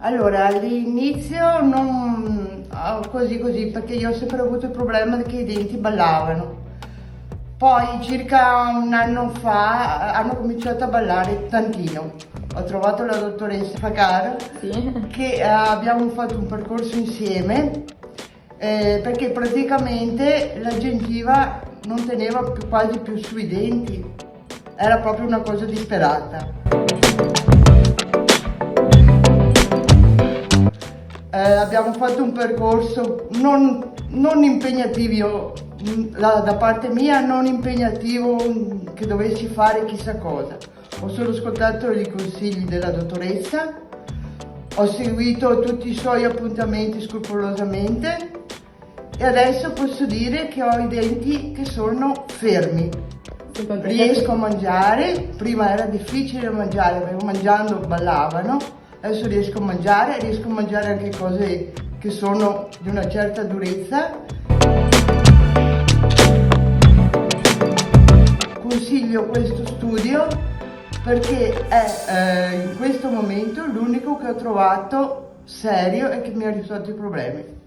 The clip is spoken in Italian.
Allora, all'inizio non così, perché io ho sempre avuto il problema che i denti ballavano. Poi circa un anno fa hanno cominciato a ballare tantino. Ho trovato la dottoressa Fagar, Sì. che abbiamo fatto un percorso insieme, perché praticamente la gengiva non teneva quasi più sui denti. Era proprio una cosa disperata. Abbiamo fatto un percorso non impegnativo, da parte mia non impegnativo, che dovessi fare chissà cosa. Ho solo ascoltato i consigli della dottoressa, ho seguito tutti i suoi appuntamenti scrupolosamente e adesso posso dire che ho i denti che sono fermi. Riesco a mangiare, prima era difficile mangiare, perché mangiando ballavano, adesso riesco a mangiare anche cose che sono di una certa durezza. Consiglio questo studio perché è in questo momento l'unico che ho trovato serio e che mi ha risolto i problemi.